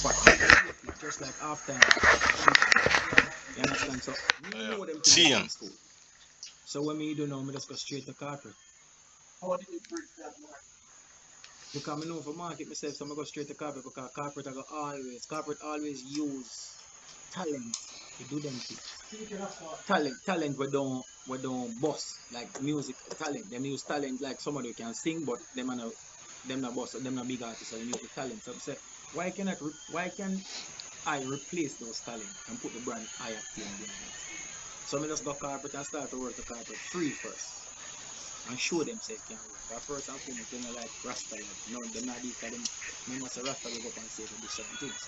spot immediately, just like after. You understand? So me know them things from school. So when me do now, me just go straight to corporate. How did you break that market? Because I know for market myself, so I go straight to corporate because corporate always use talent to do them things. Speaking of what? Talent we don't boss like music talent. Them use talent like somebody can sing, but them not boss, them not big artists, so they use the talent. So I say, why can I replace those talent and put the brand I-Octane behind it? So I just go corporate and start to work the corporate free first. And show them say it can work. But first and foremost, they not like Rasta like no, them not deep them. Remember say Rasta will go up and say to do certain things.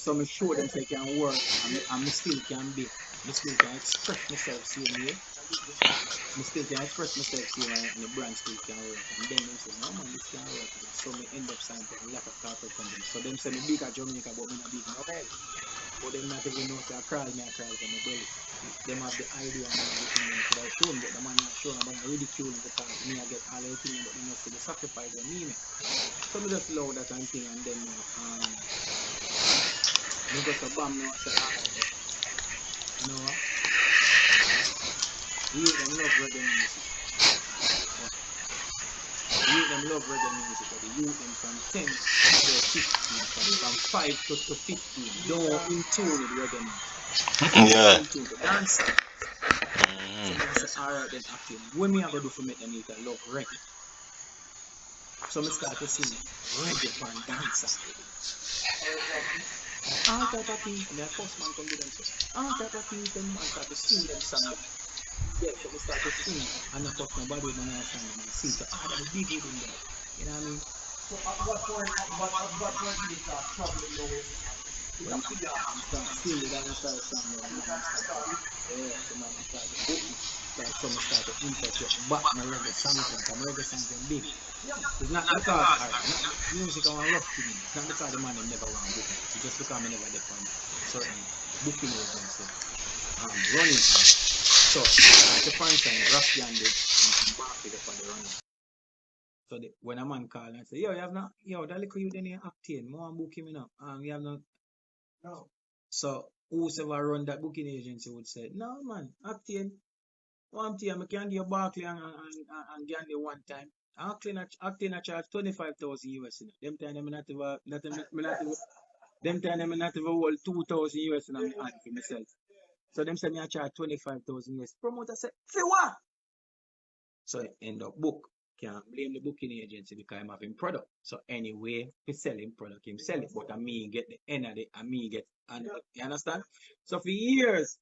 So me show them say it can work and me still can be. Me still can express myself same way. Me still can express myself same way and the brand still can work. And then them say, no man, this can work. And so me end up signing to a lot of corporate companies. So them say me big at Jamaica, but me not big in Ohio. But them not even know say I crawl from my belly. Them have the idea and them have the thing them could have shown, but the man not shown, but I ridicule me because me I get all the thing, but them not see the sacrifice of me. So me just love that and thing, and then me go so bam now say alright, you know what? You them love reggae music. You them love reggae music, but the youth them from 10 to 15, from 5 to 15, don't in tune with reggae music. Yeah. In tune to dance. So me I say, alright then Octane, what me I go do for make them youth love reggae? So me start to sing reggae and dancer. All type of things. I mean, first man come do them say, all type of things them man start to sing them song. Yeah, so me start to sing and not touch nobody with my understand them and sing. So them big with him there. You know what I mean? So at what point did you start traveling away? When I start singing, then I start singing, the man start to, yeah, the man start to book me. So me start to infiltrate back my reggae songs and come reggae songs them big. It's not because music are rough thing. It's not because the man them never want book me. It's just because I never did on certain booking agency running on. So like the fine time Rusty and the Barkley up on the running. So when a man call and say, yo, you have not that little you then you Octane, more book him up. You have not. No. So whoever run that booking agency would say, no man, Octane, one time I can give Barkley and Gandhi one time. Octane charge 25,000 US. Them time them not even them time them not even hold 2,000 US in my hand for myself. So them say me I charge 25,000 US. Promoter say, for what? So end up book. Can't blame the booking agency because I'm having product. So anyway, he sell him product, him sell it, but I me get the end of it, and me get and you understand? So for years,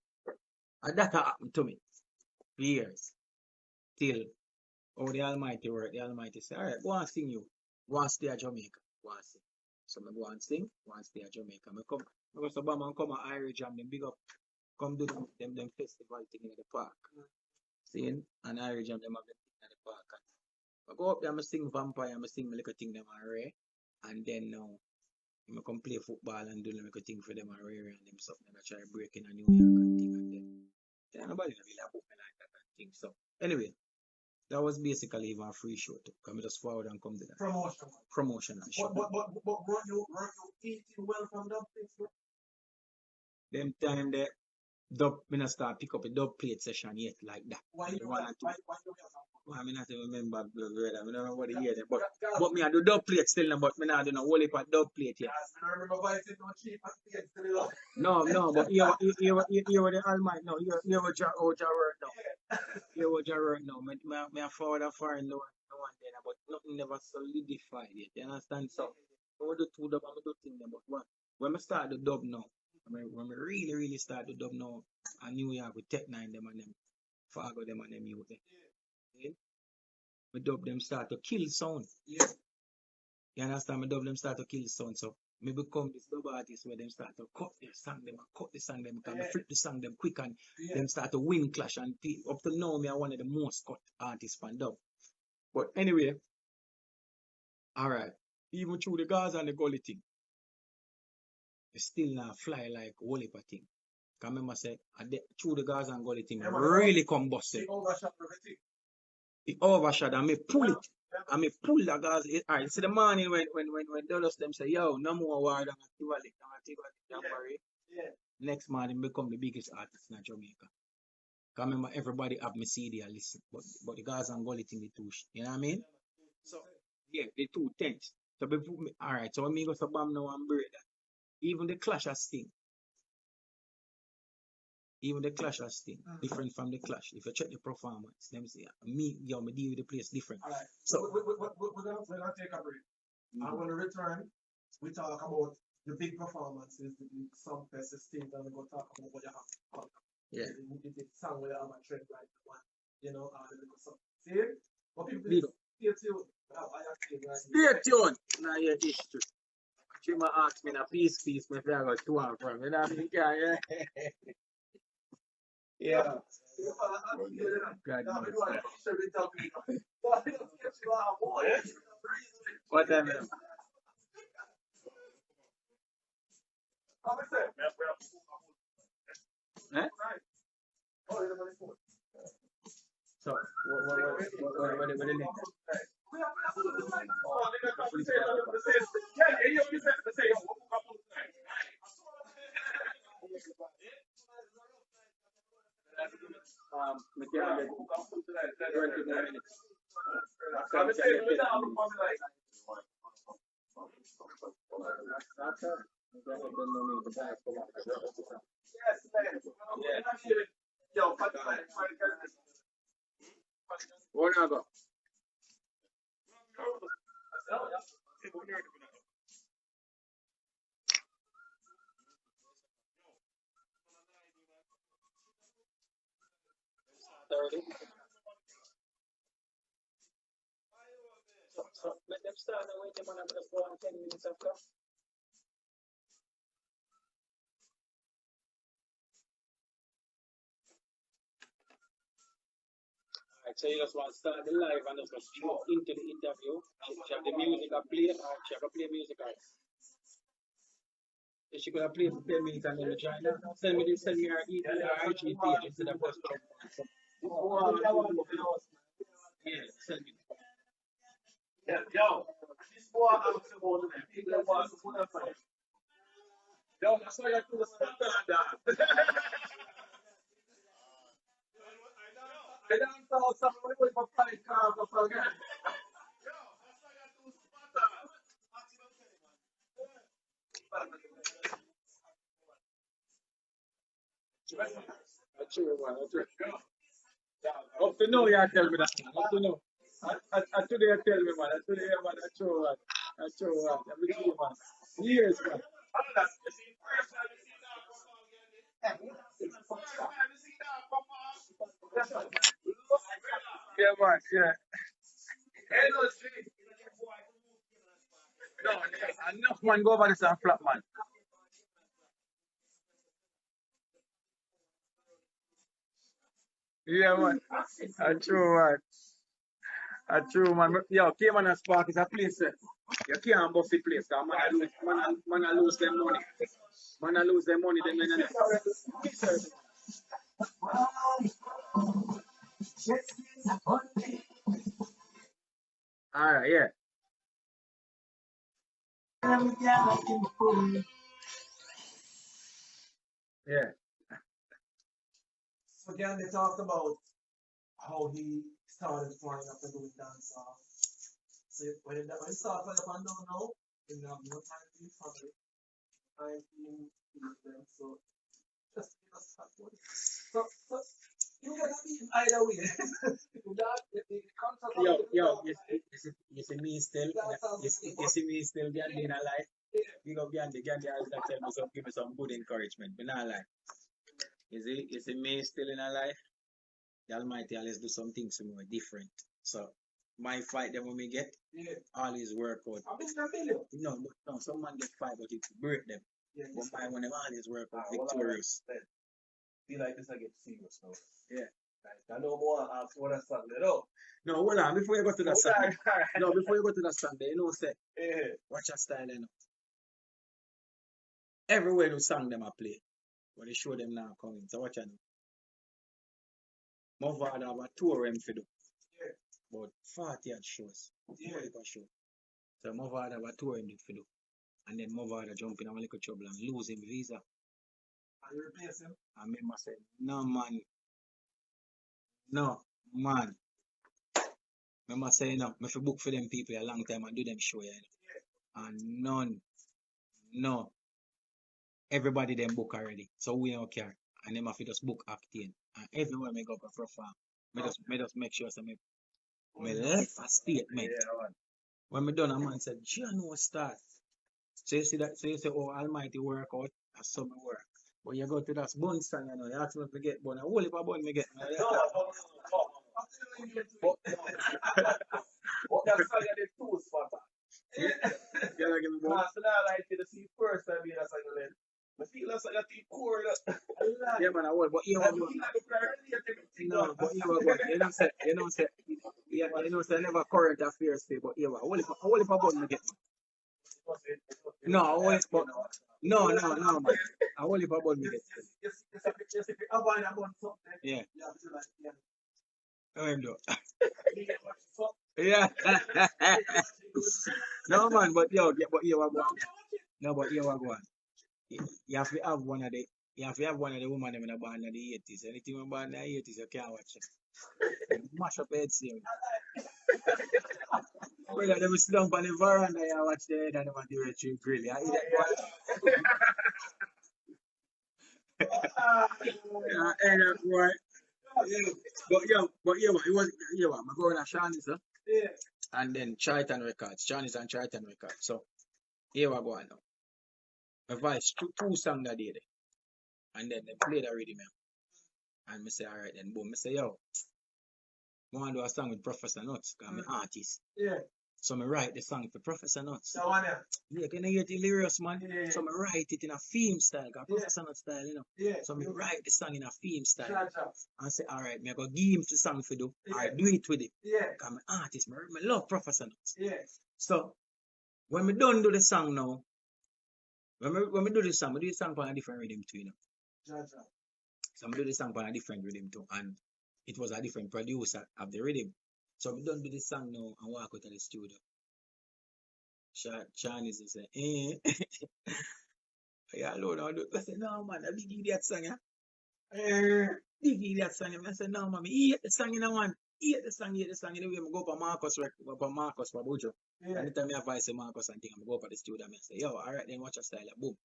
that happened to me. For years. Till the Almighty work, the Almighty say, alright, go and sing you. Go and stay at Jamaica. Go and sing. So I go and sing, go and stay at Jamaica. I go to Bama and come at Irish Jam, them big up, come do them festival thing in the park. Seeing and Irish Jam them have them thing in the park. I go up there, I sing Vampire, I sing my little thing them array, and then now I come play football and do my little thing for them array and them stuff. And I try breaking a New York and thing and then nobody really book me like that and thing. So anyway, that was basically even a free show too. Come just forward and come to that. Promotion and show. But weren't you eating well from that place? Them time the dub me not start pick up a dub plate session yet like that. Why you I mean, I don't remember the word. I don't remember what the year there. But me I do dub plate still now, but me not do no whole heap of dub plate yet. I remember Vybz said no cheap and plate still. No, but you were the Almighty. No, you were your work now. You were your work now. Me I forward a foreign no one there, but nothing never solidified yet. You understand? So I do two dub, I do thing them, but when I start the dub now, when we really start the dub now, I New York with Tech 9 them and them, Fargo them and them youth. Yeah. Me dub them start to kill sound. Yeah. You understand? Me dub them start to kill sound. So me become this dub artist where them start to cut the song them because me flip the song them quick and them start to win clash and up to now me are one of the most cut artists from dub. But anyway, alright. Even through the Gaza and the Gully thing, it still not fly like whole heap of thing. Can remember say through the Gaza and Gully thing really come busted. It overshot everything. It overshot and me pull it. I mean, pull the guys. Alright, see the morning when Dallas them say, yo, no more war than Tivoli, don't worry. Next morning become the biggest artist in Jamaica. Cause remember everybody have me CD and listen, but the guys and Gully thing the two, you know what I mean? So yeah, the two tense. So before me, alright, so when me go to Bam now and break that, even the Clash has sting. Even the Clash has sting, different from the Clash. If you check the performance, them say me, yo, me deal with the place different. All right. So We're gonna take a break. And when we return, we talk about the big performances, the big song fest, the stage, and we go talk about what you have come. yeah, The song where you have a trend right one, you know, and the little song. See? But people big up. stay tuned. I-Octane right Stay tuned. Now your history. She might ask me in a peace, me if I got two and from. You know what I mean? Yeah. Yeah. God knows. What time is it? Eh? So, what the name? We can get 20 more minutes. After we can get 10 minutes. After, we can get 10 more minutes. What now go? So let them start and wait them on just go on 10 minutes after. Alright, so you just want to start the live and just go straight into the interview. Check the music and play, or check a play music. If she gonna play for 10 minutes and then join her, send me her IG page instead of just yeah, send me. Yo, this boy I'm supposed to be. People want to put up on it. Yo, that's why I do the stuff that. I don't know somebody with a fight car for again. That's true, man. That's true. Up to now, you tell me that. Up to now. Today you tell me, man. Today, man. That's true, man. That's true, man. Every day, man. Years, man. Yeah, man. Yeah. No, enough man go over this and flap, man. Yeah, man. That's true, man. That's true, man. Yo, Cayman and Spark is a place. You can't bust the place. Cause man, I lose them money. Man, I lose them money. Then all right, yeah. Yeah. So again, they talked about how he started flying up and doing dance off. So when he started flying up and down now, he didn't have no time for his family. Time for them. So just because that one. So you gotta be either way. The concept Yo, you see me still, you see me still Gandhi in a life. You go Gandhi always tell me some, give me some good encouragement, but not like. You see me still in a life. The Almighty always do some things more different. So my fight them when me get, always work out. No, some man get fight, but it break them. But my when them always work out victorious. Feel like this I get serious now. Yeah. I know more ask what I started it out. No, hold on, before you go to that Sunday. No, before you go to that Sunday, you know say, watch your style, you know. Everywhere the song them I play, but they show them now coming. So watch out. More have a tour them for do. about 40 odd shows. Yeah. Only per show. So my father was touring it for do. And then my father jump in a little trouble and lose him visa. And you replace him? I remember saying, no man. No, man. Remember saying no, I book for them people a long time and do them show, you know. And none. No. Everybody them book already. So we don't care. And them have to just book acting. And everywhere me go for perform. Me just make sure so me left a statement. When me done, a man said, John no start. So you see that, so you say, oh, almighty work out, that's some work. But you go to that bun stand, you know, you ask me if I get bun, a whole heap of bun me get. But that's how you get two spotter. You know, give me bun. So now I like to see first time you that's like then. I feel that's like a deep core. Yeah, man, I will, but you know, no, but you know what, you know, say, yeah, you know, say, never current affairs, but you know, a whole heap of bun me get. No, I whole heap of, no, man, a whole heap of bun me get. Yeah. I do. Yeah. No man, but yo, but you are going. No, but you are going. You have to have one of the. You have to have one of the women in the band in the 80s. Anything in the band in the 80s, you can't watch it. Mash up head scene. Well, they will sit down on the veranda and watch the head and them do a tree grill. Yeah, boy. Yeah, but it was I'm going to Shawnee's, huh? Yeah. And then Triton Records, Shawnee's and Triton Records. So here we go now. My voice two songs that day, and then they played the rhythm, and I say, all right, then boom, I say, yo, I want to do a song with Professor Nuts, because I'm an artist. Yeah. So I write the song for Professor Nuts. That one, Yeah, can you hear the lyrics, man? Yeah. So I write it in a theme style, because Professor Nuts style, you know. Yeah. So I write the song in a theme style. Sure. And say, all right, I go give him the song for do. Yeah. All right, do it with it. Yeah. Because I'm an artist, I love Professor Nuts. Yeah. So when we done do the song now, when we do the song, we do the song on a different rhythm too, you know. Sure. So we do the song on a different rhythm too, and it was a different producer of the rhythm. So we done do the song now and walk out of the studio. Chinese is say, yeah, Lord, I said, no man, I big idiot song, yeah. Big idiot song. I said, no man, I hate the song in a one. Hate the song. Anyway, I go for Marcus for Bojo. Yeah. Anytime I advise Marcus and thing, I go for the studio and I say, yo, all right, then watch your style, boom.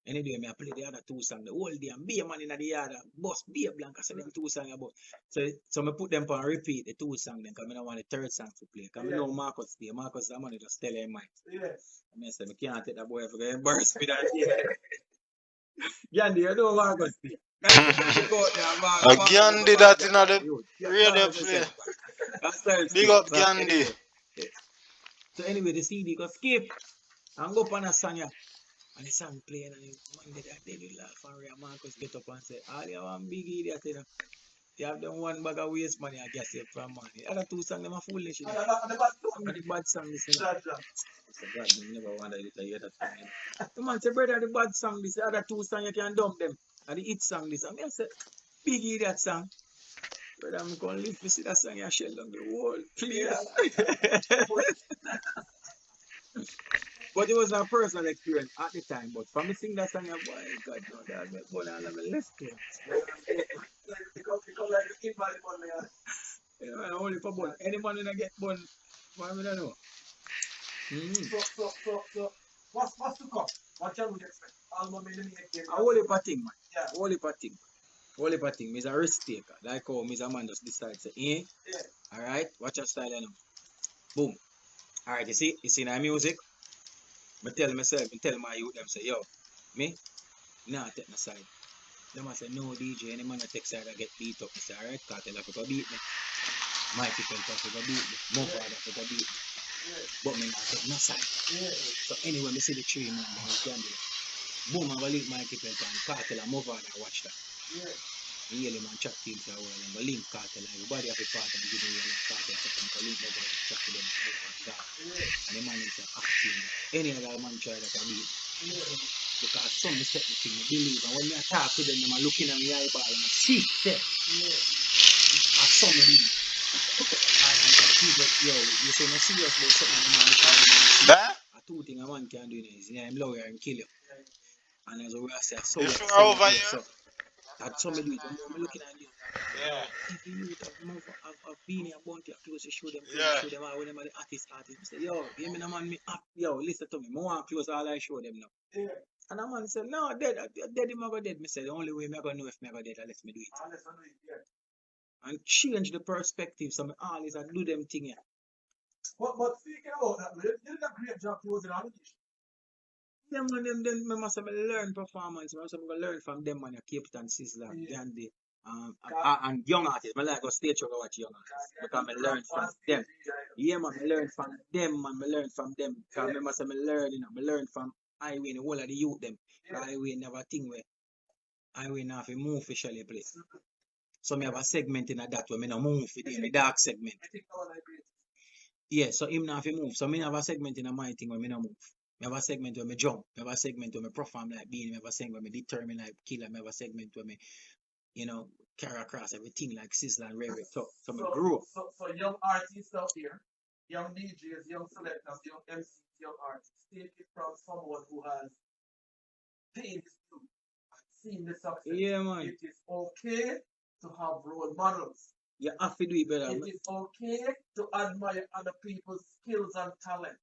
Anyway, I play the other two songs the whole day and be a man in the yard, boss, be a blank, I said them two songs about. So I put them on repeat, the two songs, then, because I don't want the third song to play. Because I know Marcus there. Marcus, I'm going to just tell him, Mike. Yeah. I said, I can't take that boy for the burst with that. Gandhi, you know Marcus there. Gandhi that in the radio play. Big up Gandhi. So anyway, the CD got skip and go up on a song, yeah. And the song playing and man did that, they did laugh and Ray Marcus get up and say, all you want big idiot, you know. You have done one bag of waste money, I guess you from money. Other two songs, them are foolish, you know. And the bad song, this, you know. I said, God, you never wonder if you hear that song. The man said, brother, the bad song, this, the other two songs, you can dump them. And the hit song, this. And I said, big idiot song. Brother, I'm going to live to see that song, you shell down the whole place. But it was a personal experience at the time. But for me sing that song, boy, God, no, that make one all of my left here. Because like the invalid one, man. You know, only for bun. Any man when I get bun, what I don't know. So, what's to come? What can we expect? Album in the making. A whole heap of thing, man. Yeah. Whole heap of thing. Whole heap of thing. Me's a risk taker. Like how Mr. Man just decide to say, Yeah. Alright, watch your style, you know. Boom. Alright, you see my music? I tell myself, I tell my youth, them say, yo, me, nah, take my side. Them I say, no, DJ, any man that take side, I get beat up. I say, alright, Kartel have to go beat me. My people have to go beat me. My father have to go beat me. Yeah. But me not take no side. Yeah. So anyway, me see the three man, I can do it. Boom, I go link my people and Kartel and my father watch that. Yeah. And hear them and chat to him for a while and go link Kartel. Everybody have a part and give me a Kartel so I can link my brother chat to them and that. And the man is acting. Any other man try that I beat. Because some set the thing, I believe. And when I talk to them, I'm looking at my eyeball and I see them. I saw me. And people, yo, you say no serious about something a man because That? a two thing a man can do is him lawyer and kill you. And as we say, so You we feel sell it over here. here? So that's some of it. When I'm looking at you, Yeah. yo, every youth have been here, bounty, close to show them, Yeah. when them are the artist. I say, yo, give me the man, yo, listen to me. I want close all I show them now. Yeah. And the man said, no, dead him I go dead. Me say, the only way I go know if I go dead, let me do it. Unless I do it, yeah. And change the perspective. So I always I do them thing here. But speaking about that, man, you did a great job closing on the issue. Them man, them I must have learn performance. I must have learn from them man, Cape Town, Sizzler, Yeah. Gandhi, and young artists. I like go stage show go watch young artists because I learn from them. Yeah, man, I learn from them, man. I learn from them. Because I must have learn, I learn from Highway, the whole of the youth them. Highway never think where Highway now have to move officially place. So I have a segment in that where I no move for the dark segment. Yeah, so him now have to move. So I have a segment in my thing where I no move. I have a segment where I jump. I have a segment where I perform like being. I have a segment where I determine like killer. I have a segment where I, carry across everything like Sizzler and Ray. So I grow. So young artists out here, young DJs, young selectors, young MCs, young artists, take it from someone who has paid his due and seen the success. Yeah, man. It is okay to have role models. You have to do it better. It is okay to admire other people's skills and talent.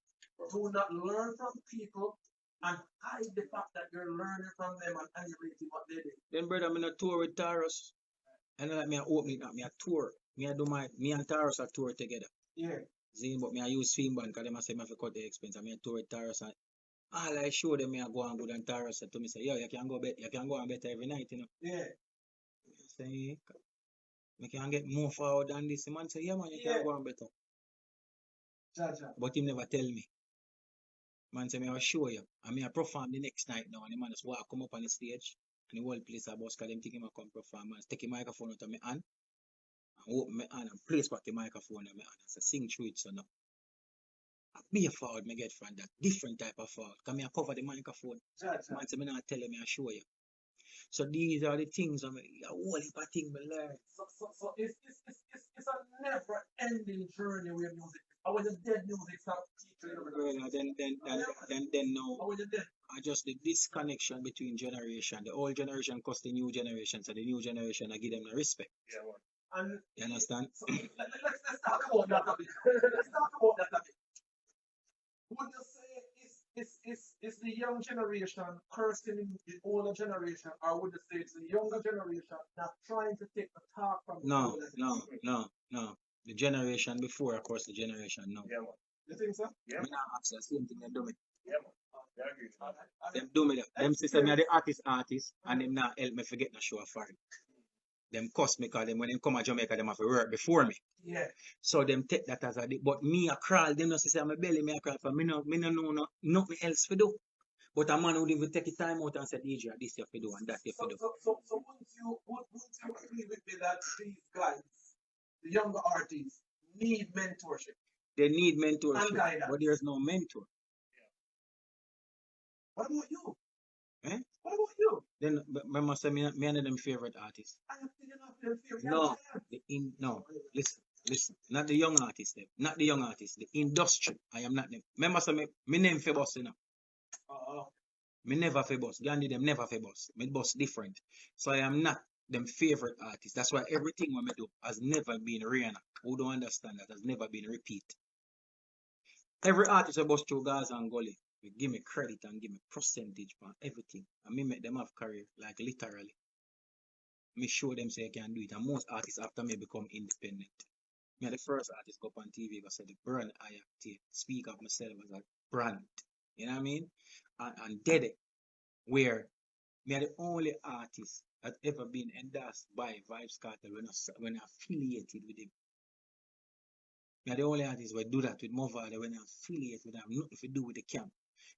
Do not learn from people and hide the fact that you're learning from them and emulating what they do. Then, brother, I'm in a tour with Taros. And like me, I open it up, me a tour. Me and Taros a tour together. Yeah. See, but me I use Film Band because they say me have to cut the expense. I me a tour with Taros and all I show them me I go and good and Taros said to me say, yo, you can go and better every night, Yeah. Say, me can get more forward than this. The man say, yeah, man, you can go and better. But him never tell me. Man say, me I will show you. And me I perform the next night now. And the man just come up on the stage. And the whole place I bus because them think him I come perform. Man, take the microphone out of my hand. And open my hand and place back the microphone in my hand. And say, sing through it, so now. I be a forward me get from that. Different type of forward. Because me I cover the microphone. Man say, me not tell you, me I show you. So these are the things, a whole heap of things we learn. So it's a never-ending journey with music. I was a dead music start teaching. Then now, I was a dead. I just the disconnection between generation. The old generation cost the new generation, so the new generation I give them the respect. Yeah, well. And you understand? So let's talk about that a bit. Let's talk about that a bit. Would you say is the young generation cursing the older generation, or would you say it's the younger generation not trying to take the talk from the older generation? No. The generation before, of course, the generation now. Yeah, man. You think so? Yeah. I not ask the same thing they do me. Yeah, man. Them do me that. Them system me are the artist, and them not help me forget no show of foreign. Them cost me because them when them come to Jamaica, them have to work before me. Yeah. So them take that as a but me I crawl, them not say I'm a belly, me I crawl for me no know nothing else to do. But a man would even take the time out and say, DJ, this you have to do and that you have to do. So wouldn't you agree with me that these guys, the younger artists, need mentorship? They need mentorship, And guidance. but there's no mentor. What about you? Eh? What about you? Then I must say me and them favorite artists. I have to your favorite. No, listen. Not the young artists, them. Not the young artists. The industry. I am not them. Remember, say me name for boss, you know. Me never for boss. Gandhi them never for boss. Me boss different. So I am not them favorite artists. That's why everything what me do has never been Rihanna. Who don't understand that has never been repeat. Every artist I boss through Gaza and Gully, give me credit and give me percentage on everything. And me make them have career, like literally. Me show them say I can do it. And most artists after me become independent. Me are the first artist go up on TV but say the brand I-Octane. Speak of myself as a brand. You know what I mean? And dead it. Where me are the only artist that ever been endorsed by Vybz Kartel when I affiliated with him. Me are the only artist who do that with Movada when I affiliate with them. Nothing to do with the camp.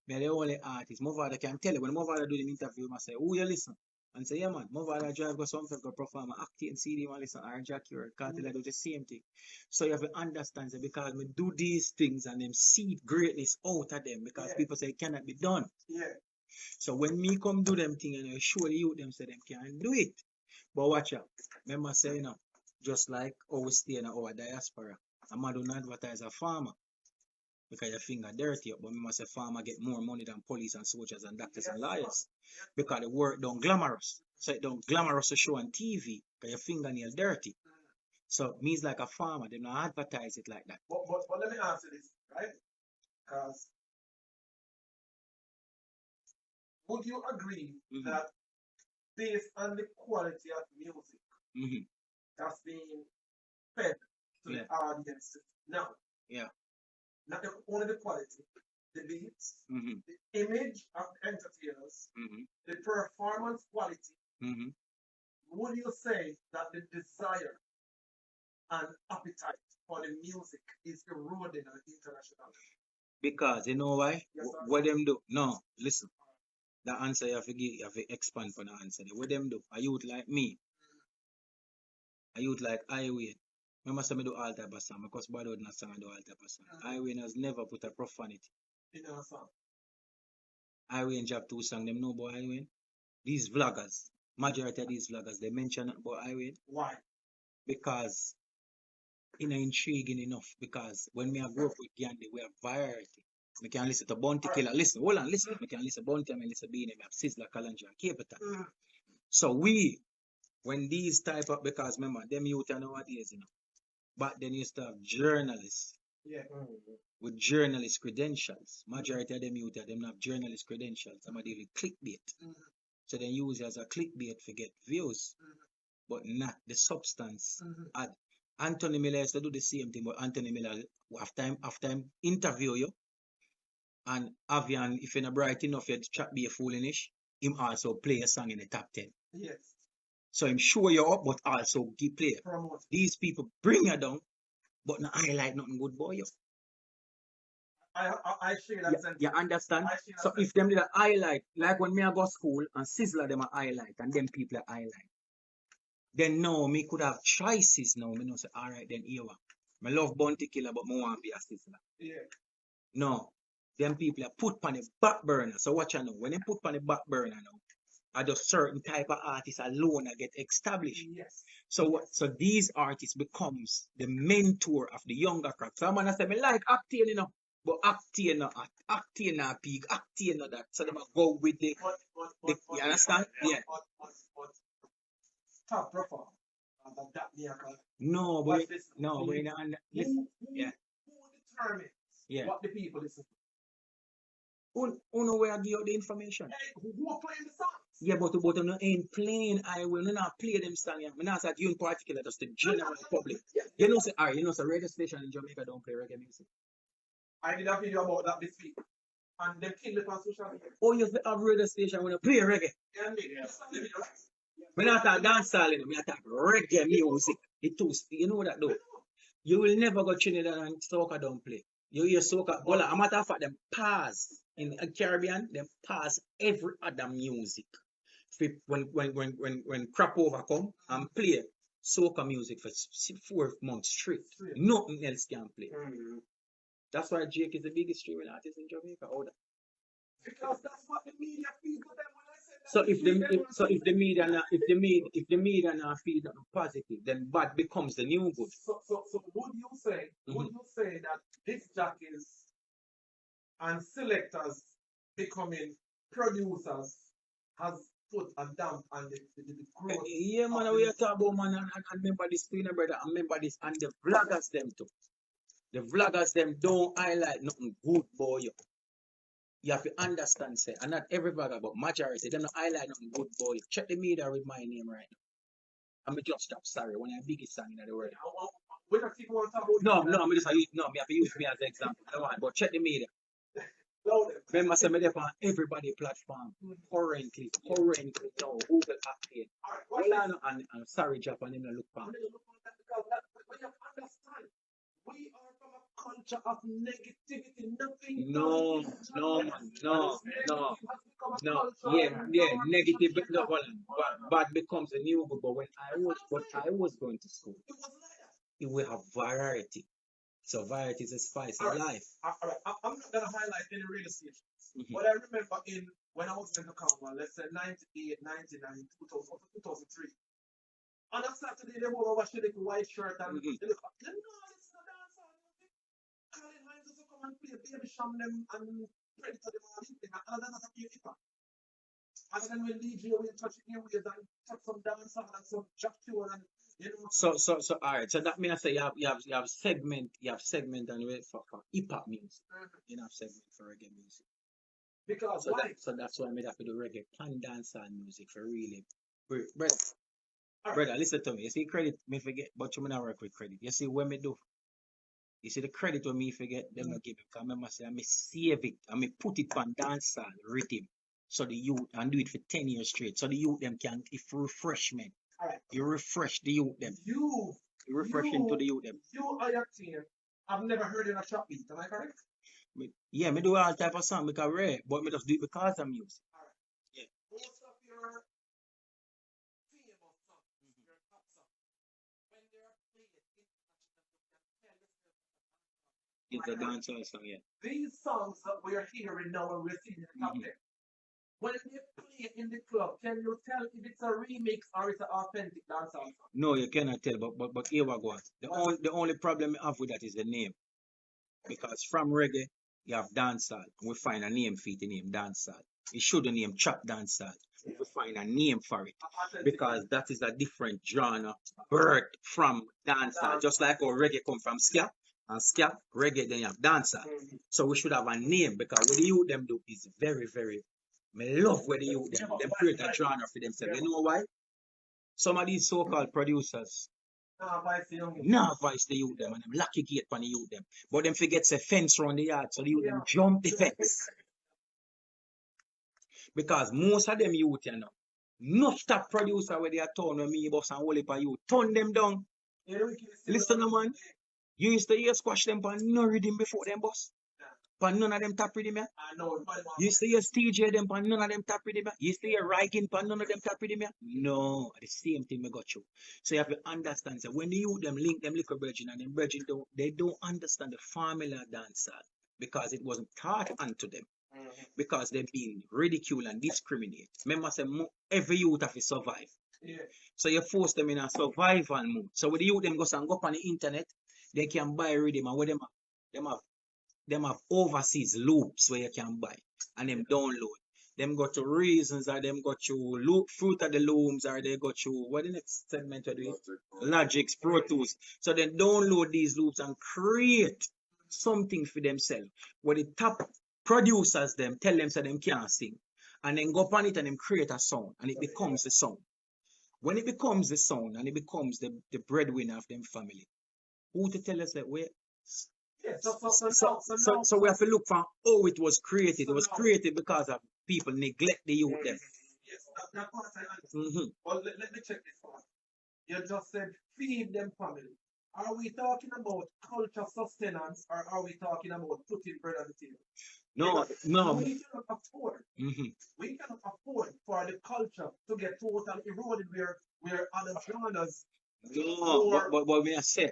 Me are the only artist. Movada can tell you when Movada do the interview, I say, who you listen? And say, yeah man, Movada drive go something go perform Octane CD man listen or Jackie or Kartel do the same thing. So you have to understand that because we do these things and them see greatness out of them because people say it cannot be done. Yeah. So when me come do them thing and I show the youth them say them can do it. But watch out. Remember say you know, Just like how we stay in our diaspora. A man don't advertise a farmer because your finger dirty up. But me must say farmer get more money than police and soldiers and doctors and lawyers. Because the work don't glamorous. So it don't glamorous to show on TV because your fingernail dirty. So me's like a farmer, they don't advertise it like that. But let me answer this, right? Because would you agree that based on the quality of music that's being fed to the audience now, not only the quality, the beats, the image of the entertainers, the performance quality, would you say that the desire and appetite for the music is eroding on international? Because you know why? Yes, sir. What them do? No, listen. The answer you have to give, you have to expand for the answer. What them do? A youth like me, a youth like I-Octane. Remember, some do all type of song because bad would not song do all type of song. I-Octane has never put a profanity in a song. I-Octane job 2 song, them know about I-Octane. These vloggers, majority of these vloggers, they mention about I-Octane. Why? Because it's intriguing enough. Because when me grew up with Gandhi, we have variety. We can listen to Bounty Killer. Listen, hold on, listen. We can listen to Bounty, I listen to Beanie, we have Sizzler, Kalanja, and Capital. So when these type of, because remember, them youth are nowadays, you know. But then used to have journalists. Yeah. With journalist credentials. Majority of them youth them have journalist credentials. Some of them with clickbait. So they use it as a clickbait to get views. But not the substance. Anthony Miller used to do the same thing, but Anthony Miller after him interview you. And Avian, if you're not bright enough, you chat be a foolish, him also play a song in the top 10. Yes. So him show you up, but also give play. Promote. These people bring you down, but not highlight nothing good boy. I share that sentiment. You understand? So sentiment. if them did a highlight, like when me I go school and Sizzler them a highlight and them people a highlight, then no, me could have choices now. Me know say, alright, then here I love Bounty Killer, but me want to be a Sizzler. Yeah. No. Them people are put on the back burner. So watch you know. When they put on the back burner now, are just certain type of artists alone that get established. Yes. So these artists becomes the mentor of the younger crowd. So I'm gonna say me like Octane, you know, but Octane not peak, Octane not that. So they must go with the you understand? Yeah. Top profile. No, but listen. Yeah. Who determines what the people listen to? Who know where I give out the information? Hey, who are playing the songs? Yeah, but them ain't playing. I will not play them songs. I'm not saying you in particular, just the general public. You know, say, alright, you know, so radio station in Jamaica don't play reggae music. I did a video about that this week. And they killed it on social media. Oh, you have a radio station when you play reggae. Yeah, When I talk dancehall, we talk reggae music. You know what that do? You will never go Trinidad and soca don't play. You hear soca, well, a matter of fact, them pass in the Caribbean, them pass every other music. When crap over come and play soca music for 4 months straight, nothing else can play. That's why Jake is the biggest streaming artist in Jamaica. Because that's what the media feeds to them when I say that. So if the media now feed nothing positive, then bad becomes the new good. So would you say that this jockeys and selectors becoming producers has put a damp on the growth? Yeah, man, we are talking about, man, and remember this, brother, and remember this, and the vloggers them too. The vloggers them don't highlight nothing good, boy. You have to understand, say, and not every vlogger, but majority, they don't highlight nothing good, boy. Check the media with my name right now. I'm just stop, sorry, one of the biggest song in the world. No, me have to use me as an example. I don't want, but check the media. Remember, say me there on everybody platform. Currently, no, Google Octane. And sorry, Japan, I'm look for. We are from a culture of negativity. Nothing. No. Yeah, negative, but no, bad becomes a new good. But when I was going to school, it will have variety. So variety is a spice of life. All right. I'm not gonna highlight any radio stations. But I remember when I was in the Congo, let's say 98, 99, 2000, 2003, On a Saturday, they go over with a white shirt and Mhm. they look up. They know it's not dancehall music. Calling Hines to come and play Baby Sham them and Predator them and everything. And that's a pure hip hop. And then when DJ will touch it in ways and touch some dancehall and some jack tune and you know. So all right. So that means I say you have segment and wait for hip hop music. You have segment for reggae music. Because So why? that's why I made have to do reggae and dancehall music for really. Brother, All right. brother, listen to me. You see credit me forget, but you not work with credit. You see when me do. You see the credit when me forget, them not give it. Cause remember say I me save it and me put it on dancehall rhythm. So the youth and do it for 10 years straight. So the youth them can if refreshment. All right. You refresh the youth them. You Refresh into the youth them. You I-Octane, I've never heard in a trap beat. Am I correct? Yeah, me do all type of song because rare, but me just do it because of music. All right. Yeah. Most of your famous songs, your top songs, when they're played internationally, you can tell It's a dancehall song, yeah. these songs that we're hearing now and we're seeing in the top 10, when they play in the club, can you tell if it's a remix or it's an authentic dancehall song? No, you cannot tell, but here we go. The only problem I have with that is the name. Because from reggae, you have dancehall. We find a name for it, the name dancehall. It should the name trap dancehall. We find a name for it. Because that is a different genre birth from dancehall. Just like how reggae come from ska. And ska, reggae, then you have dancehall. So we should have a name because what the youth them do is very, very. I love what the youth them. Them create a genre for themselves. You know why? Some of these so-called producers now vice the youth them and them lucky gate for the youth them. But them forget a fence around the yard, so the youth them jump the fence. Because most of them youth, you know, not top producer where they are turn with me boss and hold it for you. Turn them down. Listen to man. You used to hear squash them for no rhythm before them boss. For none of them tap rhythm, yeah. You used to hear TJ them for none of them tap rhythm, yeah. You used to hear Riken for none of them tap rhythm, yeah. No, the same thing we got you. So you have to understand. So when you them link them little virgin and them virgin they don't understand the formula dancer because it wasn't taught unto them. Because they've been ridiculed and discriminated. Remember, say every youth have to survive. Yeah. So you force them in a survival mode. So when the youth them go and go up on the internet, they can buy rhythm and what them have overseas loops where you can buy and them download. Them go to Reasons or them go to loop Fruit of the Looms or they go to what the next segment of the Logic's Pro Tools. So they download these loops and create something for themselves. Where the top producers them tell them so them can't sing. And then go upon it and them create a sound and it becomes the sound. When it becomes the sound and it becomes the breadwinner of them family, who to tell us that we so we have to look for how it was created. It was created because of people neglect the youth them. Yes, that part I understand. Well, let me check this part. You just said feed them family. Are we talking about culture sustenance or are we talking about putting bread on the table? No. We cannot afford. We cannot afford for the culture to get totally eroded where other genres. No, but we have said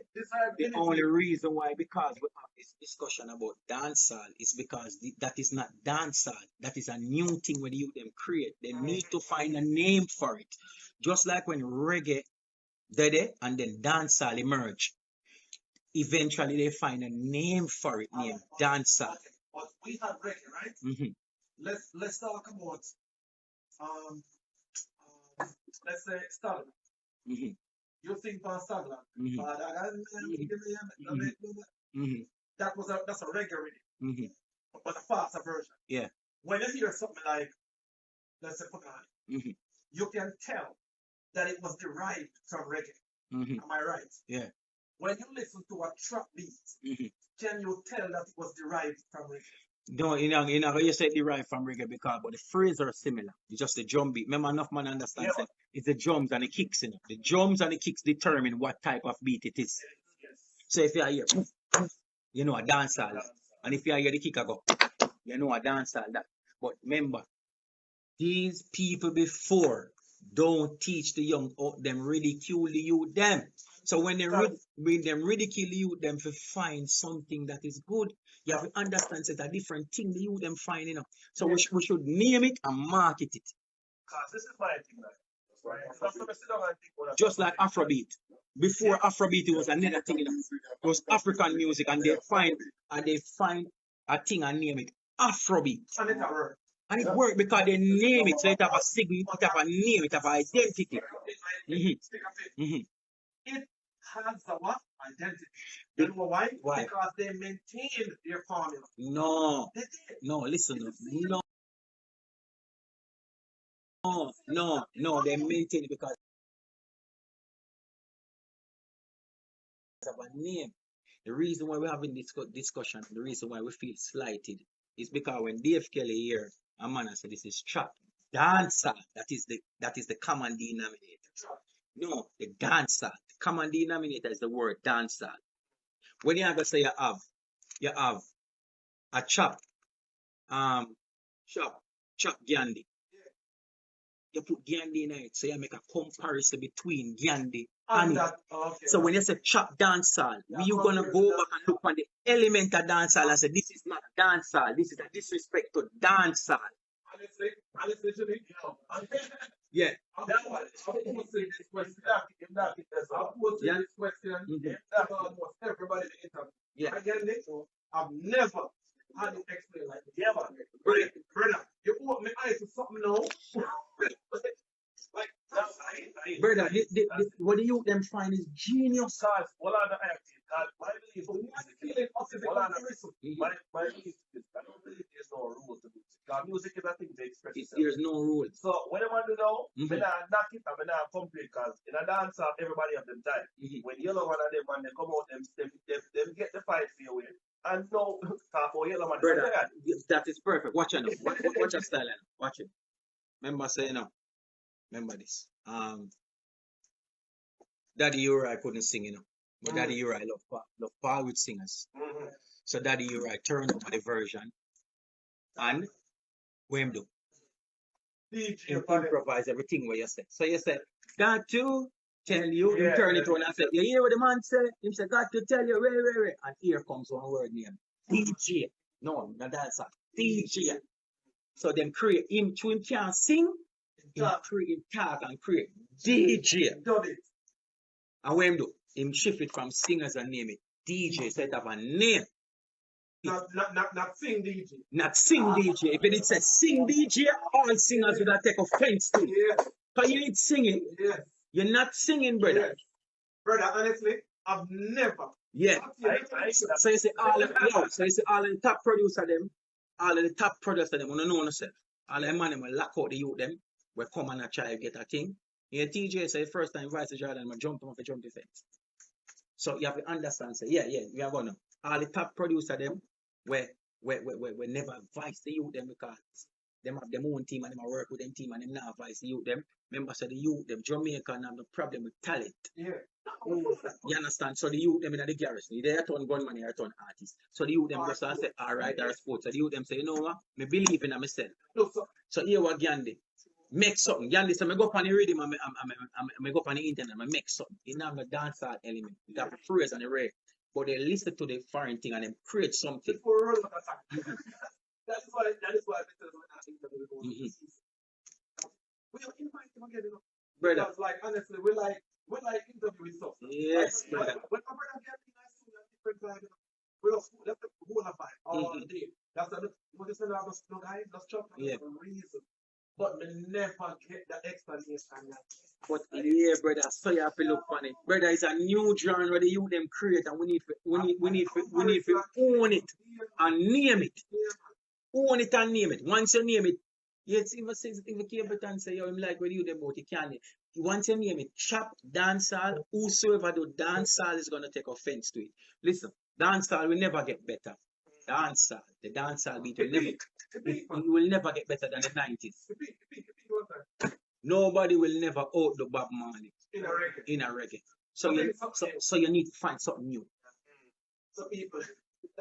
the only reason why because we have this discussion about dancehall is because that is not dancehall. That is a new thing when you them create. They need to find a name for it. Just like when reggae did it and then dancehall emerged. Eventually they find a name for it named dancehall. But we have reggae, right? Let's talk about let's say Stalin. You think for Stalin, that's a reggae rhythm, but a faster version. Yeah. When you hear something like, let's say Pagani, you can tell that it was derived from reggae. Am I right? Yeah. When you listen to a trap beat, can you tell that it was derived from reggae? No, you say derived from reggae because but the phrases are similar. It's just the drum beat. Remember, enough man understands it. It's the drums and the kicks in it. The drums and the kicks determine what type of beat it is. Yes. So if you hear, you know a dancehall, and if you hear the kicker go, you know a dancehall that. But remember, these people before don't teach the young, them ridicule the youth them. So when they ridicule the youth them to find something that is good, you have to understand it's a different thing the youth them find, you know. So we should name it and market it. Because this is my thing, like, Just like Afrobeat. Before Afrobeat, it was another thing. It was African music, and they find a thing and name it Afrobeat. And it worked because they name it, so it have a signal, it have a name, it have an identity. It has a what? Identity. You know why? Because they maintain their formula. No, listen. No, they maintain it because of a name. The reason why we're having this discussion, the reason why we feel slighted, is because when Dave Kelly here, a man I said this is trap dancer. That is the common denominator. No, the dancer. The common denominator is the word dancer. When you gonna say you have a chop Gandhi. You put Gandhi in it, so you make a comparison between Gandhi and it. Okay. So when you say chop dancehall, you gonna go back and look on the element of dancehall and say this is not dancehall, this is a disrespect to dancehall. Honestly, to me, Yeah. That's why I'm posting this question. This question. That's almost everybody in the interview. Yeah. Again, I've never had it explained like this. Never. Brother, you open my eyes to something now. Like, that's Brother, what the youth them find is genius. Guys, what are the acting? My belief is my belief is I don't believe there's no rules to music. Because music is a thing to express itself. There's no rule. So what I want to know, when I knock it, I'm not complete because in a dance everybody have them time. When yellow one of them when they come out, them get the fight for you. And no talk for yellow man. Brother, that is perfect. Watch it now. Watch your style now. Watch it. Remember saying now. Remember this. Daddy Uri couldn't sing, but Daddy Uri love Paul with singers. So Daddy Uri turned over the version and what him do? Improvise everything what you said. So you said, got to tell you, you turn it on and say, you hear what the man say? Him say, got to tell you, wait. And here comes one word name. DJ. No, not dancer. DJ. So them create him to him can't sing. Him create talk and create DJ. And what him do? Him shift it from singers and name it DJ. So it have a name. Not sing DJ. Not sing DJ. If it says sing DJ, all singers would have take offense to it. Yeah. Because you ain't singing. Yes. You're not singing, brother. Yes. Brother, honestly, I've never. Yeah. So you say all of the top producer them, all of the top producer them, wanna know yourself. All the man them will lock out the youth them, will come and try to get a thing. Yeah, TJ say first time Vice Jordan, I jump off a jump the fence. So you have to understand, say, yeah, we are gonna. All the top producer them, we never advise the youth them because them have their own team and them work with them team and them not advise the youth them. Remember, so the youth them Jamaica have no problem with talent. Yeah. You understand? So the youth them in the garrison, they are turn gunman, they are turn artist. So the youth them just say, alright, they're sports. So the youth them say, you know what? Me believe in myself. So here what Gandhi. Make something. Gandhi say, I go up on the rhythm and I go up on the internet and I make something. It have a dancehall element. It have a phrase and a rate. But they listen to the foreign thing and they create something. That is why we'll invite them again, Brother. Because, like, honestly, we like interviewing stuff. Yes, like, brother. When a brother gets in a different vibe, we don't that's the whole of vibe all day. That's the what you said about the guy, that's chop for a reason. But we never get the explanation. But yeah, brother, so you have to look on it. Brother, it's a new genre the youth them create and we need to own it and name it. Own it and name it. Once you name it, yes, if you keep it and say, yo, I'm like what you them about, you can't. Once you name it, chop, dancehall, whosoever do dancehall is gonna take offense to it. Listen, dancehall will never get better. Dancehall, the dancehall beat will never get better than the 90s. Nobody will never out the Bob Marley in a reggae. So you need to find something new. So people,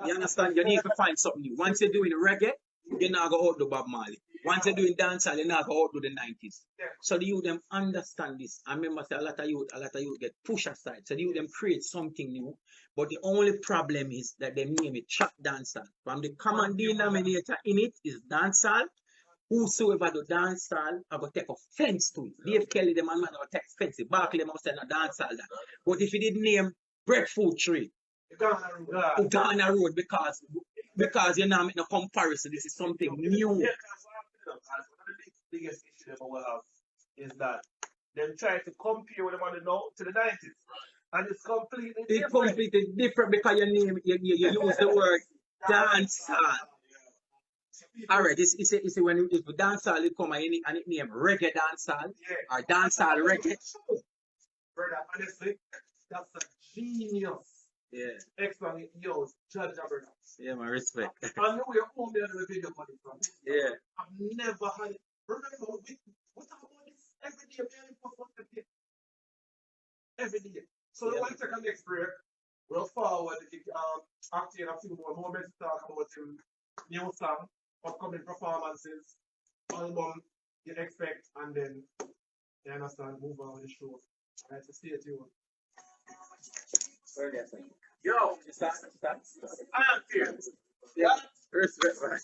you understand? You need to find something new. Once you're doing reggae, you're not going to outdo Bob Marley. Once you're doing dancehall, you're not going to outdo the 90s. Yeah. So the youth them understand this. I remember say a lot of youth get pushed aside. So the youth them create something new. But the only problem is that they name it trap dancehall. From the common denominator in it is dancehall. Whosoever do dancehall, I go take offense to it. Dave Kelly, the man will take offense. Barkley must say no dancehall that. But if he did name Breadfruit Tree, Ghana Road, because you know make no comparison. This is something new. Yeah, because one of the biggest issue they will have is that them try to compare what they want to know to the 90s. And it's completely It's different. completely different because you use the word dancehall. All right, it's when if dancehall it come and it name reggae dancehall or dancehall reggae. Brother, honestly, that's a genius. Yeah. Excellent. Yo, judge that, brother. Yeah, my respect. I know where home there the video money from. Yeah. I've never had it. Remember, we talk about this every day. Man, every day. So the one second next break, we'll forward acting a few more moments to talk about him new song, upcoming performances, album you expect, and then you understand, move on with the show. Alright, so stay tuned. Yo, I am here. Yeah. Respect, man.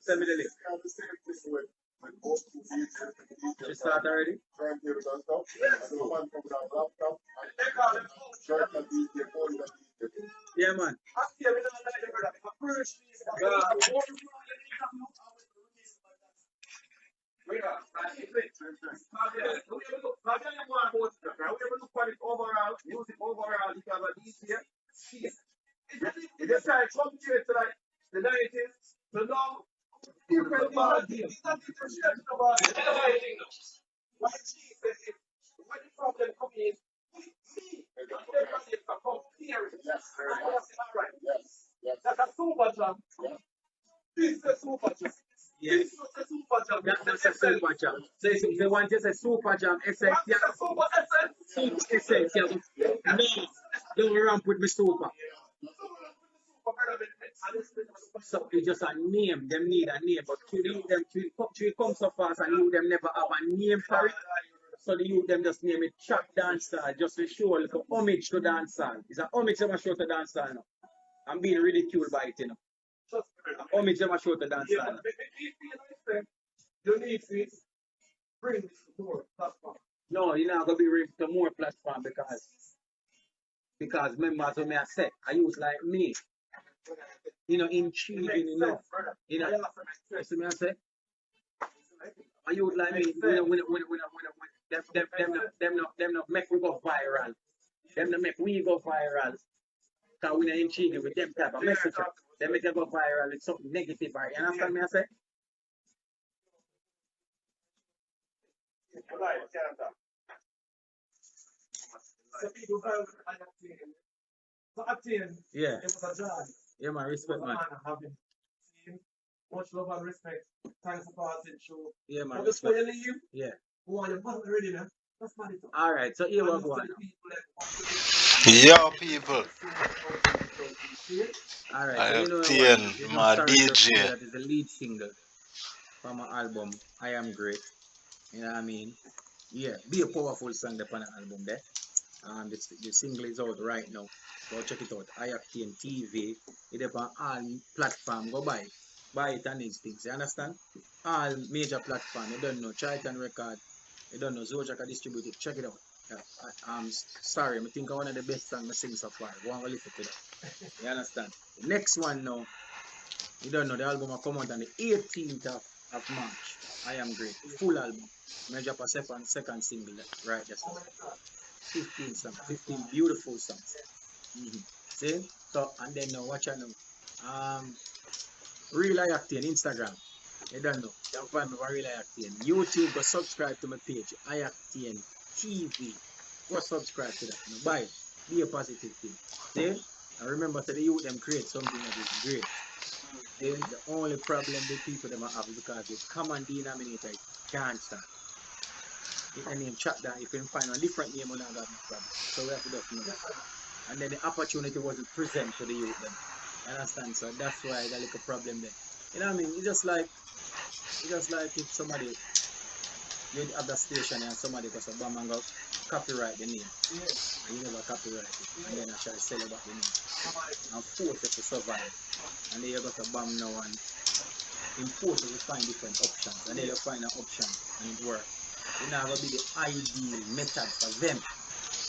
Send me the link. You start already? Yeah, man. The 90s, the long, different body. It's not different about it. What she said is, when the problem comes in, me, everybody can compare it. All right. That's a super job. This is a super job. Yes. This is a super job. That's a super job. So if they want just a super job, essence, yeah. Super essence, yeah. No, don't ramp with me super. So it's just a name, them need a name, but to them to come so fast and you them never have a name for it. So the youth them just name it trap dancehall, just to show a little homage to dancehall. It's a homage them a show to dancehall now. I'm being ridiculed by it, you know. Homage them a show to dancehall. You need to bring this to more platform. No, you're not gonna be bring to more platform because members of me I said, I use like me. You know, intriguing enough. You know, you see me I say? I use like me, you know, when them not make we go viral. Them not make we go viral. Because we are intriguing with them type of message. They make it go viral with something negative, right? You understand me I say? So people have I-Octane. So I-Octane, Yeah. it was a joy. Yeah, man, respect, man. Having seen much love and respect. Thanks for passing through. Yeah, man, But before respect. you leave, Yeah. who are you button ready now? That's money. All right, so here we go. Yo, people. All right, I so have you know what? 10, You know, my Sorry to DJ. say that is the lead single from my album, I Am Great. You know what I mean? Yeah, be a powerful song upon the album there. The single is out right now. Go check it out. I-Octane TV. It's up on all platform. Go buy it. Buy it and these things. You understand? All major platform. You don't know. Triton Record. You don't know. Zojaka distribute it. Check it out. Yeah, I'm sorry. I think one of the best songs I sing so far. Go and listen to that. You understand? The next one now. You don't know. The album will come out on the 18th of March. I Am Great. Full album. Major for second single. Right. That's all. 15 songs, 15 beautiful songs. See? So, and then now, watch out now. Real I-Octane, Instagram. You don't know. You can find me for Real I-Octane. YouTube, go subscribe to my page, I-Octane TV. Go subscribe to that. Now, buy it. Be a positive thing. See? And remember, so the youth them create something that is great. Then the only problem the people them have is because the common denominator is cancer. If the name chat down, if you can find a different name, we're not got no problem. So we have to just know. And then the opportunity wasn't present to the youth then. You understand? So that's why the little problem there. You know what I mean? It's just like if somebody you have the station and somebody goes to bomb and go copyright the name. Yeah. And you never copyright it. And then I try to sell about the name. Somebody. And force it to survive. And then you got a bomb now and impose it to find different options. And then you find an option and it works. It never be the ideal method for them,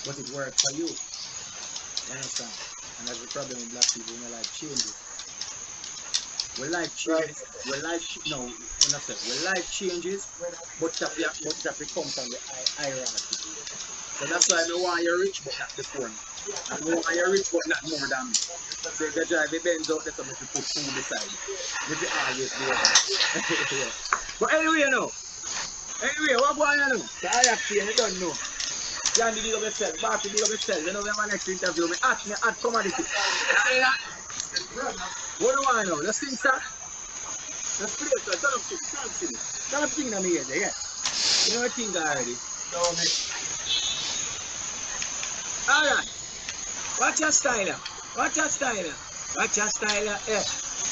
but it works for you. You understand? And that's the problem with black people when life changes. When life changes, no, when I say when life changes, but that come from the hierarchy. So that's why I don't want you rich but not before me. And I want you rich but not more than me. So if you drive the Benz out there, so if you put food beside it. If you always do that. Yeah. But anyway, you know. Anyway, what going on now? The I-Octane, you don't know. Yandy, big up yourself. Barty, big up yourself. You know, we have our next interview. Me hot commodity. What do I know? Let's sing, sir. Let's play it, sir. Turn up sing. Turn up sing. Turn up sing in my head, yeah. You know what I think already? No, man. Alright. Watch your style. Watch your style. Watch your style, eh.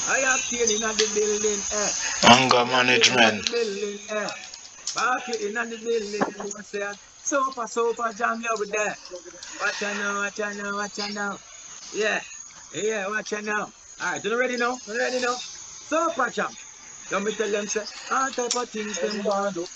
I-Octane in the building, eh. Anger management. Building, eh. Barty in the building, you know, say. Sofa, jam you over there. Watch out now, watch out now, watch out now. Yeah, yeah, watch out now. Alright, you ready now? You ready now? Sofa jam. Let me tell them, say, all type of things them want do.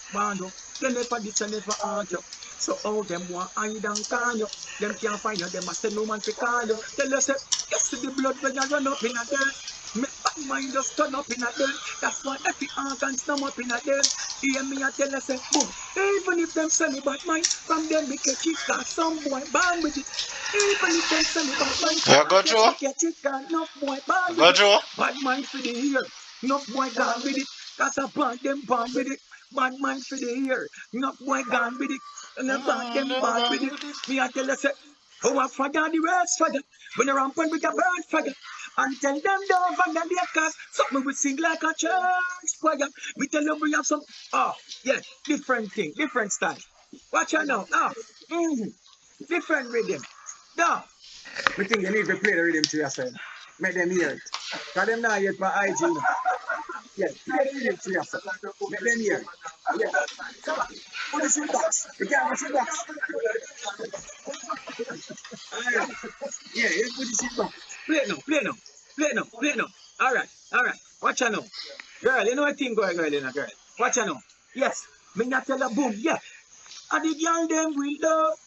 They never this and never argue. So all them want hide and call you. Them can't find you, them a send no man to call you. Tell us, say, you see the blood when you run up in a dirt. Make bad mind just turn up in a dirt. That's why every organs come up in a dirt. Hear me, I tell us, say, boom. Even if them send me bad mind, from them me catch it, got some boy born with it. Even if them send me bad mind, Yeah, got you. I catch it, got enough boy born with Got it. you. Bad mind for the ear. Enough boy gone with it. Cause a bad them born with it. Bad mind for the ear. Enough boy gone with it. And a bad them born with it. Me I tell you say, oh I fire the rest fire. When you rampant with a bird fire. And tell them don't violate cause something we sing like a church choir. Me tell you we have some yeah, different thing, different style. Watch out now. Different rhythm. Now, we think you need to play the rhythm to yourself. Make them hear it. Cause them not yet for IG. No. Yeah, play the rhythm to yourself. Make them hear it. Yeah. Come on. Put this in box. You can't put it in box. Alright. Yeah, you put this in box. Play it now, play it now. Play it now, play it now. Alright. Watch out now. Girl, you know what thing going, girl, you know, girl. Watch out now. Yes. Me not tell her boom, yeah. And the girl them we love.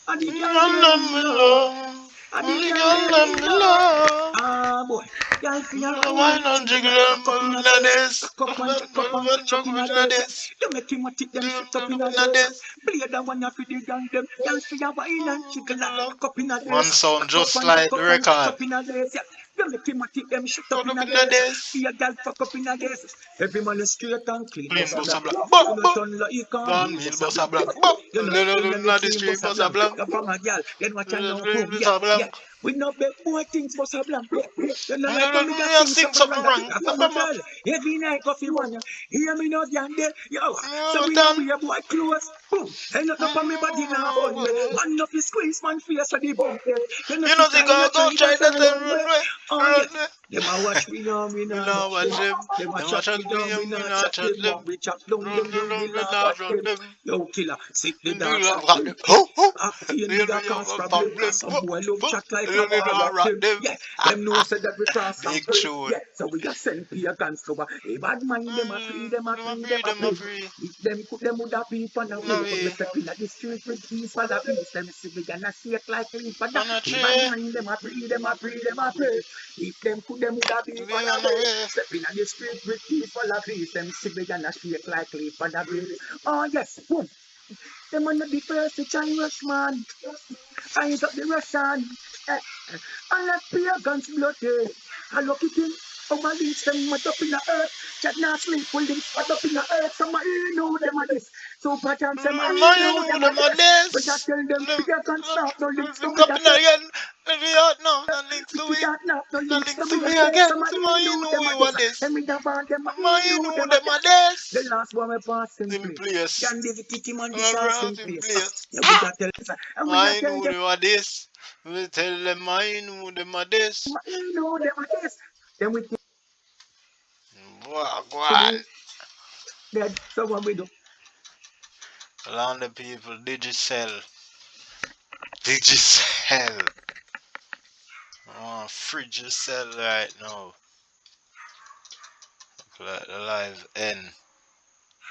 And the girl them we love. And the girl them we love. Ah boy. Girl for your Why not jiggle them like this? Cock up and chuck in a this. You make him tick them shit up in a this. Play that one for the gang them. Girl for your wine and jiggle and cock up in a this. One sound just like the record. Up in a this. You make him tick them shit up in a this. Be a girl fuck up in a this. Every man is straight and clean. Clean bus a black. You know turn like you can't. Gone meal bus a black. You know Not the street bus a black. you from a girl. Then watch out now. Boom. Bus a black. We know big boy things for so blank. You know I like when we don't got sing something wrong. from a girl. Every night coffee one. Hear me no damn day. Yo. So we know we a boy close. Boom. Hang up on me body now. Man up his squeeze man face for the bump. You know they go try that and run way. Them a watch me now, me We now now watch them. Them a Them chat watch me down, me me now chat them. We chat down them, we now watch them. Yo, killer, sick the dance. Acting nigga cause problem. Some boy love chat like a war. Yeah, them know said that we cross some Big free. tune. Yeah, so we just send pagans cover. Hey, bad mind them a free, them a free. If them could them would have been fun away. But we step in the street with peace for the peace. Them see we gonna shake like leaf for that. Bad mind them a free. If them could them would have been fun away. Step in the street with peace for the peace. Them see we gonna shake like leaf for the breeze. Oh yes, boom. Them on the first to try rush man. Eyes up the Russian. And let pagans bloody. I look it in. Oh my links them mud up in the earth. Chat not sleep with links mud up in the earth. Some I know them are this. So pattern them I know them are this. But I tell them pagans stop no links to me again. If you don't know no links to me again. Some I know them are this. And me don't want them I know them are this. The last one we pass simply. Can David Kitty man this all simply. Yeah, we got tell them. And we got tell them. Are this. We tell them I know them are this. I know them are this. Then we think Go on. dead. So what we do? Land the people, Digicel. Digicel. Oh, Frigicel right now. Let the live end.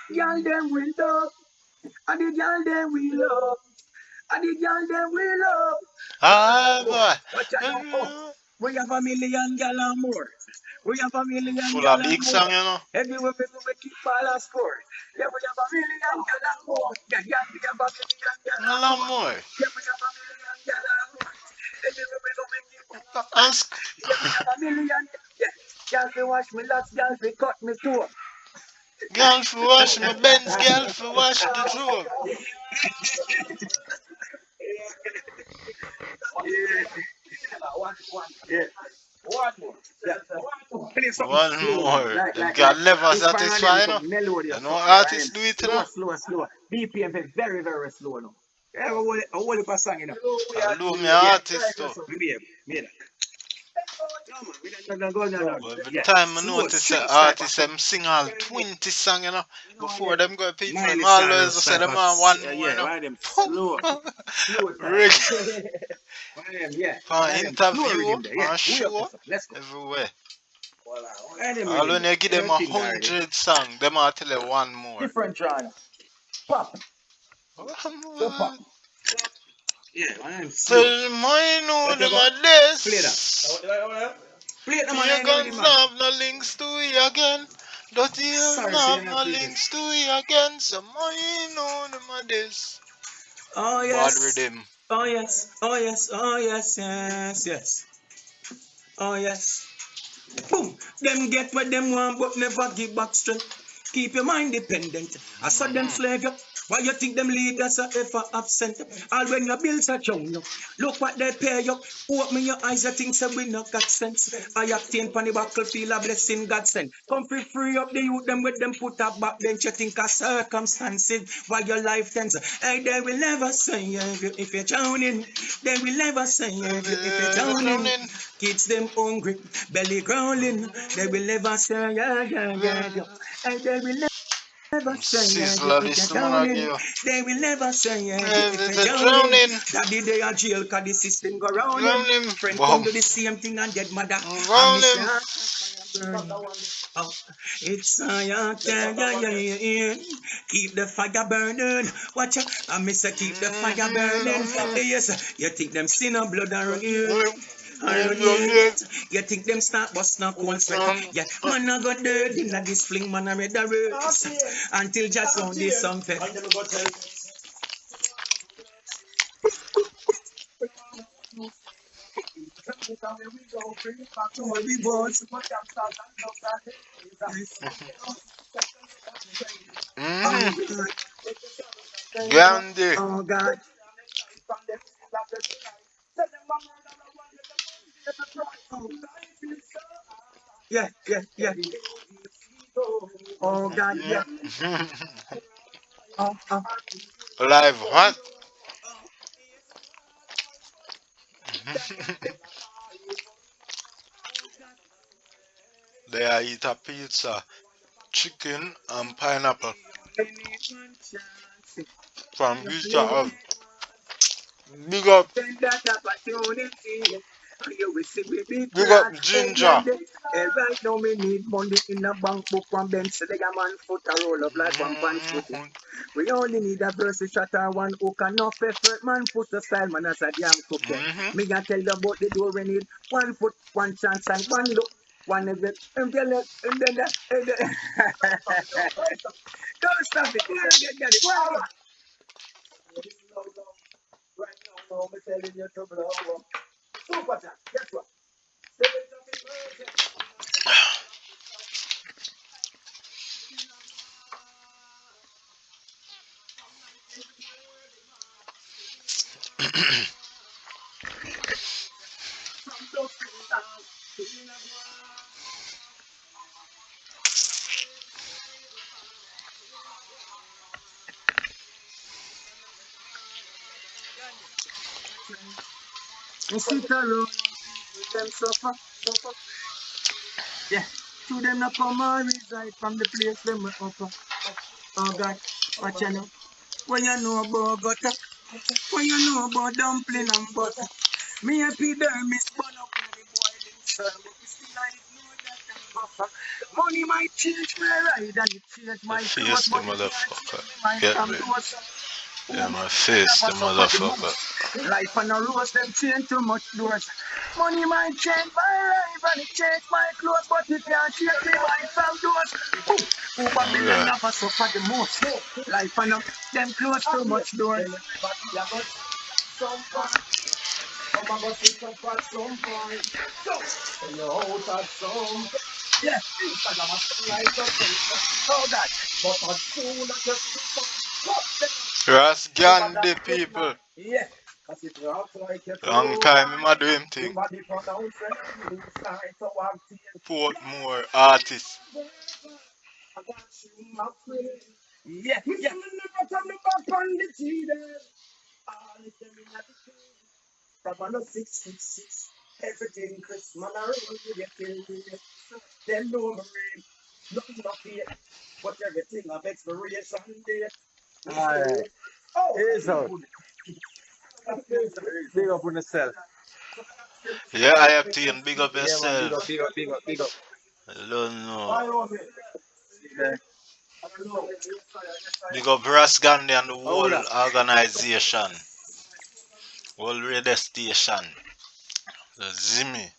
Y'all them we love. And the y'all them we love. And the y'all them we love. Ah, Watch out now. Oh, boy. we have a million gal and more. We have a million Full gal of and big song, more. you know. Everywhere we go, we keep all our score. Yeah, we have a million gal and more. Yeah, we have a million gal A and lot more. more. Yeah, we have a million gal and more. Everywhere we go, we keep all our score. Ask. Yeah, we have a million. Yeah, gal fi wash me locks, gal fi cut me toe. Girl for wash my Benz, girl for wash the drove. Yeah. One more. Yeah. Play something One slow, man. more. Them Like can never inspire them satisfy, you know. something melody or You know something. Yeah, artists and do it, you know. slow. BPM very, very slow now. Yeah, I want to pass song, you know. Hello, me Yeah. artist too. Me that. No, man. We don't go down. But every Yeah. time I Slow, notice the streets type of artists song. them sing all 20 song, you know. Before them go people, them Miley always Cyrus say type them of, on one more, you yeah, know. one of them Pum. slow type. Rig. One of them, yeah. For One of them slow interview, rhythm there. Yeah, for we up show, there, so let's go. everywhere. One of them All rhythm when there. you give them Certain a things already. 100 song, them will tell you one more. Different genre. Pop. One Go pop. more. Yeah, one of them slow. Tell them I know Let you them go. a Play that. this. Play it, no man, I You ain't can rhythm, man. snap no links to it again. Don't you Sorry, say snap you're not no pleasing. links to it again. Some I know them a this. Oh, Bad yes. rhythm. Oh, yes. Oh, yes. Oh, yes. Yes. Oh, yes. Boom! Them get what them want, but never give back straight. Keep your mind dependent. I saw them slave you. Why you think them leaders are ever absent? All when your bills are down, you look what they pay you. Open your eyes, you think say we not got sense. I-Octane pon the buckle, feel a blessing God send. Come free up the youth, them with them put up back bench. You think of circumstances, why your life tends. Hey, they will never say if you're drowning. They will never say if you're drowning. Drowning. Kids them hungry, belly growling. They will never say And they will never say Sizzler, if you're this the man I drowning. give. They will never say if you're They're drowning. drowning. Daddy they are jail cause the system go round them. Drowning. Friend come Boom. do the same thing and dead mother. I miss your Drowning. heart burn. Oh, it's yeah. Keep the fire burning. Watch out, I miss keep the fire burning. Yes, you think them sin of blood and run you. You think them start bust no cold sweat. Yeah, man I got dirt in this fling, man I read the race. Until just on this something. Mm. Gandhi. Oh God. Yeah. Oh God, yeah. Oh. Live hot. They are eat a pizza, chicken and pineapple from Pizza Hut. Big up, Then that opportunity, and you will see me big big up class. Ginger. Right now me need money in a bank book one bench. So they a man foot a roll up like one punch foot. Mm-hmm. We only need a verse shot or one hook and enough effort. Man put the style man as a damn cook. Me can tell you about the door we need 1 foot, 1 chance and 1 look. One exit, and then don't stop it. Get it. Wow. Right now, I'm telling you to blow up. Super chat. Guess what? State of emergency. From dusk till dawn, killing a boy. We sit around and people them suffer. Yeah. To them not come and reside from the place them we offer. Oh God, watch you know. When you know about gutter. What you know about dumpling and butter? Me epidermis burn up in the boiling sun, but we still I ignore that and buffer. Money might change my ride and it change My my clothes, face the but it can't motherfucker. change me mind Get from me? those. Yeah, Woman my still face never the suffer the motherfucker. most. Life and a rose, them change too much doors. Money might change my life and it change my clothes, but it can't change me mind from those. Who Babylon Alright. never suffer the most. Life and a them close too much doors. Everybody a go some point. Some of us is up at some point. So, say you're out at some. Yeah, Instagram a sunlight of face. Oh God, but as soon as you see the sun, cut them. Ras Remember that Gandhi statement. people. Yeah, cause if you act like you're Long too time him high, a do him your thing. body pronounce when you lose sight. So I'm Portmore artist. I got you, my friend. Yeah, yeah. Never turn the back on the cheaters. All of them in the game. From on a 666, everything Chris man I roll with your kill me. Them know me real. Nothing no fear. But everything of expiration date. Alright. Oh, Here's out. Big up on yourself. Yeah, I-Octane, big up Yeah, man. Big up, yourself. big up, big up, big up. I don't know. I love it. Okay. I don't know. Big up Ras Gandhi and the Hold whole up. organization. Whole radio station. The Zimmy.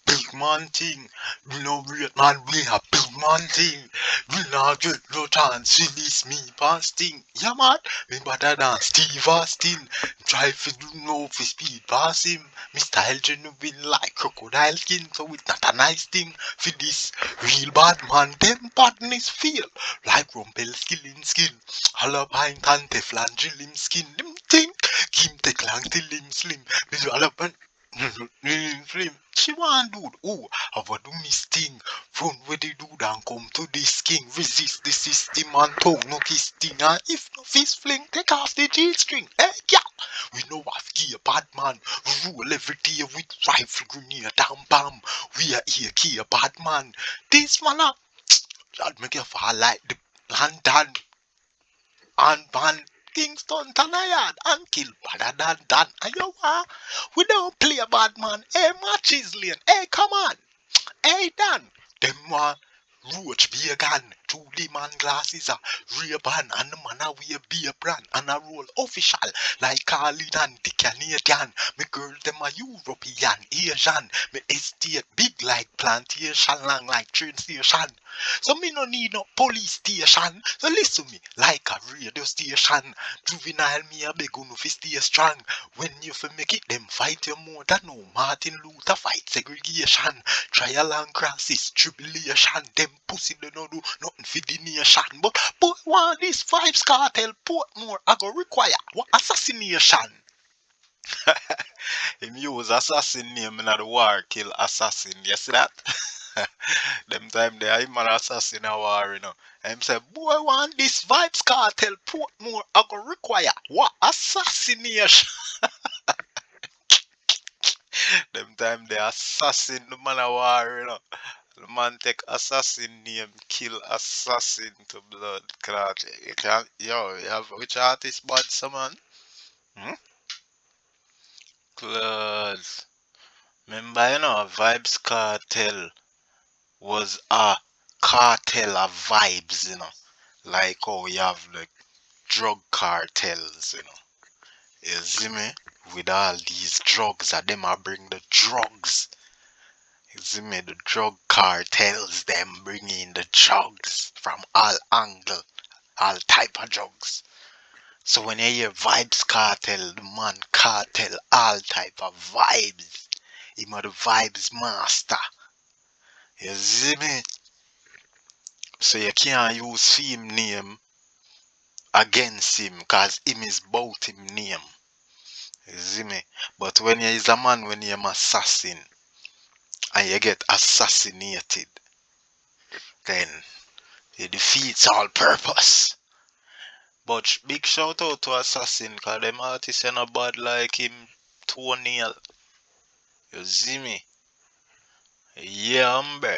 Big man thing. We no rate man, we a big man thing. We not get no chance, she leaves me past thing. Yeah man, me better than Steve Austin. Try to do no for speed pass him. Me style genuine like crocodile skin, so it's not a nice thing. For this real bad man, them badness feel like rumpel skin. Hollow pint and Teflon drill him skin. Them think, him take long till him slim. This all up and Flame. She want dude. Oh, have a do miss thing. Run where the dude and come to this king. Resist the system and tongue no kiss thing. And if no fist fling, take off the G string. Hey, yeah. We know what gear bad man. Rule every day with rifle grenade and bomb. We are here, gear bad man. This man, I'll make you fall like the lantern and ban Kingston Tanayard and kill better than Dan. And you what? We don't play a bad man. Hey, matches lane. Hey, come on. Hey, Dan. Them one roach be a gun. 2D man glasses a real band. And the man a wear be a brand. And a roll official like Carlin and the Canadian. Me girl them a European, Asian. Me estate big like plantation, long like train station. So me no need no police station. So listen me like a radio station. Juvenile me a beg you fi stay strong. When you fi make it, them fight you more than no Martin Luther fight segregation. Trial and crisis, tribulation. Them pussy they no do nothing for the nation. But boy want this Vybz Kartel Portmore I go require what assassination. Him use assassin name in the war kill assassin. You see that? Them time they are him an assassin a war, you know. And him say, boy want this Vybz Kartel Portmore I go require what assassination. Them time they assassin the man a war, you know. The man take assassin name, kill assassin to blood clot. You can't, yo, you have which artist bad some man? Hmm? Close. Remember, you know, Vybz Kartel was a cartel of vibes, you know. Like how we have the drug cartels, you know. You see me? With all these drugs, that them a bring the drugs. You see me? The drug cartels, them bring in the drugs from all angle, all type of drugs. So when you hear Vybz Kartel, the man cartel, all type of vibes. Him a the vibes master. You see me? So you can't use him name against him cause him is both him name. You see me? But when you is a man when you're assassin and you get assassinated, then you defeats all purpose. But big shout out to Assassin cause them artists are not bad like him toenail. You see me? Yeah, hombre.